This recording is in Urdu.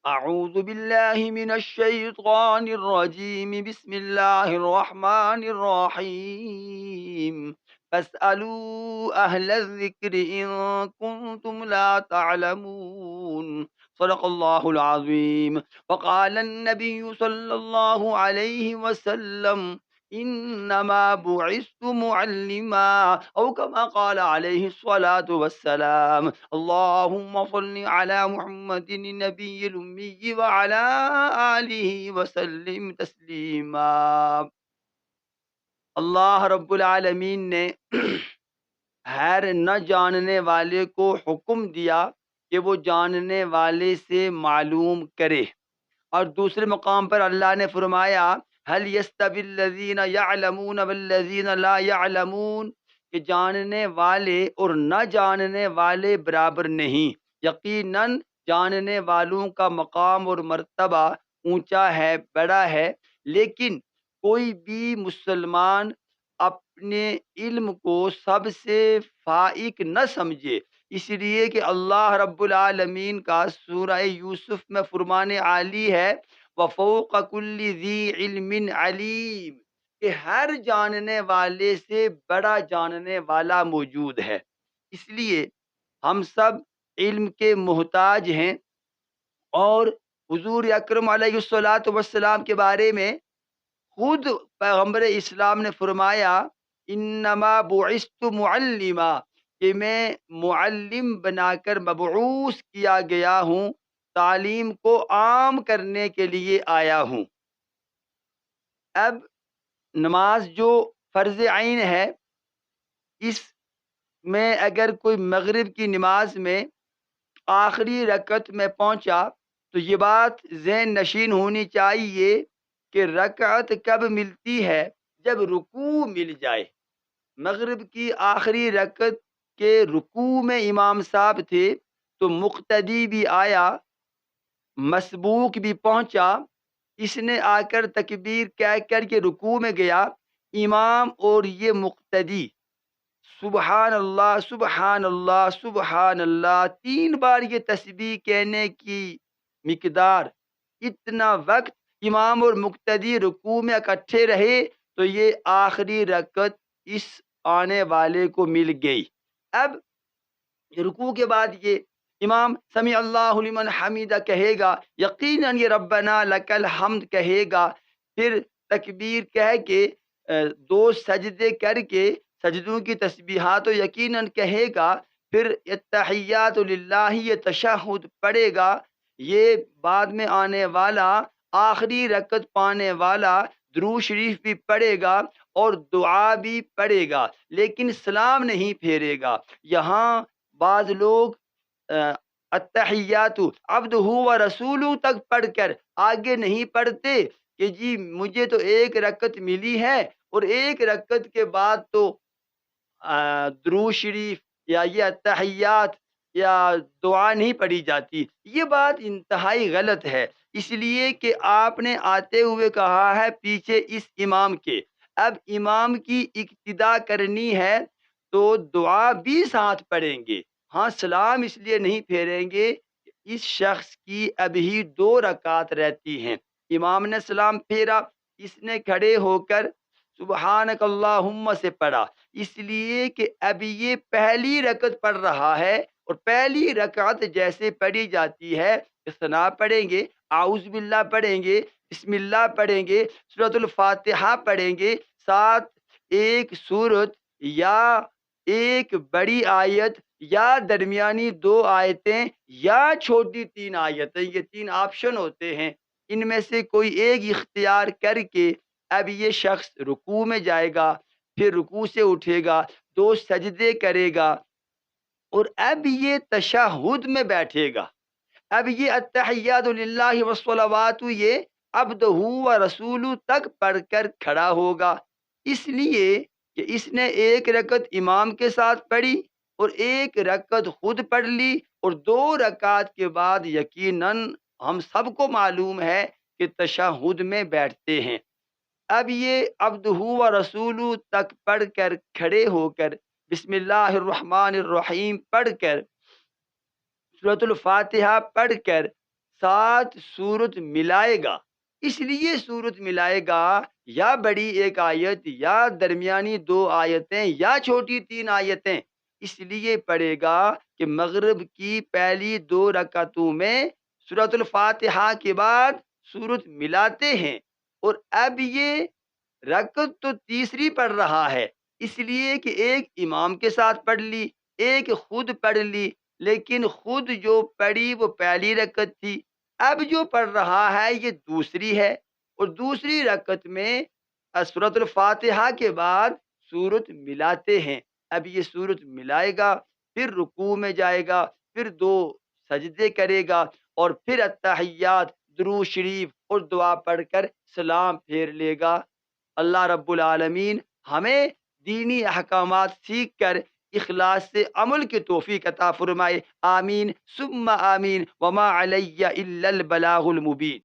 أعوذ بالله من الشيطان الرجيم بسم الله الرحمن الرحيم فاسألوا أهل الذكر إن كنتم لا تعلمون صدق الله العظيم. وقال النبي صلى الله عليه وسلم إنما بعثت معلما أو كما قال عليه الصلاة والسلام. اللهم صل على محمد النبي الأمي وعلى آله وسلم تسلیما۔ اللہ رب العالمین نے خیر نہ جاننے والے کو حکم دیا کہ وہ جاننے والے سے معلوم کرے، اور دوسرے مقام پر اللہ نے فرمایا هل يستوي الذين يعلمون والذين لا يعلمون، کہ جاننے والے اور نہ جاننے والے برابر نہیں۔ یقیناً جاننے والوں کا مقام اور مرتبہ اونچا ہے، بڑا ہے، لیکن کوئی بھی مسلمان اپنے علم کو سب سے فائق نہ سمجھے، اس لیے کہ اللہ رب العالمین کا سورہ یوسف میں فرمان عالی ہے وَفَوْقَ كُلِّ ذِي عِلْمٍ عَلِيمٍ، کہ ہر جاننے والے سے بڑا جاننے والا موجود ہے۔ اس لیے ہم سب علم کے محتاج ہیں، اور حضور اکرم علیہ الصلاۃ والسلام کے بارے میں خود پیغمبر اسلام نے فرمایا انما بعثت معلما، کہ میں معلم بنا کر مبعوث کیا گیا ہوں، تعلیم کو عام کرنے کے لیے آیا ہوں۔ اب نماز جو فرض عین ہے، اس میں اگر کوئی مغرب کی نماز میں آخری رکعت میں پہنچا تو یہ بات ذہن نشین ہونی چاہیے کہ رکعت کب ملتی ہے؟ جب رکوع مل جائے۔ مغرب کی آخری رکعت کے رکوع میں امام صاحب تھے تو مقتدی بھی آیا، مسبوق بھی پہنچا، اس نے آ کر تکبیر کہہ کر کے رکوع میں گیا، امام اور یہ مقتدی سبحان اللہ سبحان اللہ سبحان اللہ 3 بار یہ تسبیح کہنے کی مقدار، اتنا وقت امام اور مقتدی رکوع میں اکٹھے رہے تو یہ آخری رکعت اس آنے والے کو مل گئی۔ اب رکوع کے بعد یہ امام سمیع اللہ لمن حمیدہ کہے گا، یقیناً یہ ربنا لک الحمد کہے گا، پھر تکبیر کہہ کے 2 سجدے کر کے سجدوں کی تسبیحات و یقیناً کہے گا، پھر التحیات للہ یہ تشہد پڑھے گا، یہ بعد میں آنے والا آخری رکعت پانے والا درود شریف بھی پڑھے گا اور دعا بھی پڑھے گا، لیکن سلام نہیں پھیرے گا۔ یہاں بعض لوگ التحیات عبدہ و رسولہ تک پڑھ کر آگے نہیں پڑھتے کہ جی مجھے تو 1 رکعت ملی ہے اور 1 رکعت کے بعد تو درود شریف یا یہ التحیات یا دعا نہیں پڑھی جاتی۔ یہ بات انتہائی غلط ہے، اس لیے کہ آپ نے آتے ہوئے کہا ہے پیچھے اس امام کے، اب امام کی اقتداء کرنی ہے تو دعا بھی ساتھ پڑھیں گے۔ ہاں سلام اس لیے نہیں پھیریں گے کہ اس شخص کی ابھی 2 رکعات رہتی ہیں، امام نے سلام پھیرا، اس نے کھڑے ہو کر سبحانک اللہم سے پڑھا، اس لیے کہ اب یہ پہلی رکعت پڑھ رہا ہے، اور پہلی رکعت جیسے پڑھی جاتی ہے ثنا پڑھیں گے، اعوذ باللہ پڑھیں گے، بسم اللہ پڑھیں گے، سورۃ الفاتحہ پڑھیں گے، ساتھ ایک سورت یا ایک بڑی آیت یا درمیانی 2 آیتیں یا چھوٹی 3 آیتیں، یہ 3 آپشن ہوتے ہیں، ان میں سے کوئی ایک اختیار کر کے اب یہ شخص رکوع میں جائے گا، پھر رکوع سے اٹھے گا، 2 سجدے کرے گا، اور اب یہ تشہد میں بیٹھے گا۔ اب یہ التحیات للہ والصلوات یہ عبدہ و رسول تک پڑھ کر کھڑا ہوگا، اس لیے کہ اس نے 1 رکعت امام کے ساتھ پڑھی اور 1 رکعت خود پڑھ لی، اور 2 رکعت کے بعد یقیناً ہم سب کو معلوم ہے کہ تشہد میں بیٹھتے ہیں۔ اب یہ عبدہ و رسول تک پڑھ کر کھڑے ہو کر بسم اللہ الرحمن الرحیم پڑھ کر سورۃ الفاتحہ پڑھ کر ساتھ صورت ملائے گا، اس لیے صورت ملائے گا یا بڑی ایک آیت یا درمیانی 2 آیتیں یا چھوٹی 3 آیتیں، اس لیے پڑھے گا کہ مغرب کی پہلی 2 رکعتوں میں سورۃ الفاتحہ کے بعد صورت ملاتے ہیں، اور اب یہ رکعت تو تیسری پڑھ رہا ہے، اس لیے کہ ایک امام کے ساتھ پڑھ لی، ایک خود پڑھ لی، لیکن خود جو پڑھی وہ پہلی رکعت تھی، اب جو پڑھ رہا ہے یہ دوسری ہے، اور دوسری رکعت میں سورۃ الفاتحہ کے بعد سورت ملاتے ہیں۔ اب یہ سورت ملائے گا، پھر رکوع میں جائے گا، پھر 2 سجدے کرے گا، اور پھر اتحیات، درود شریف اور دعا پڑھ کر سلام پھیر لے گا۔ اللہ رب العالمین ہمیں دینی احکامات سیکھ کر اخلاص سے عمل کی توفیق عطا فرمائے، آمین ثم آمین، وما علی الا البلاغ المبین۔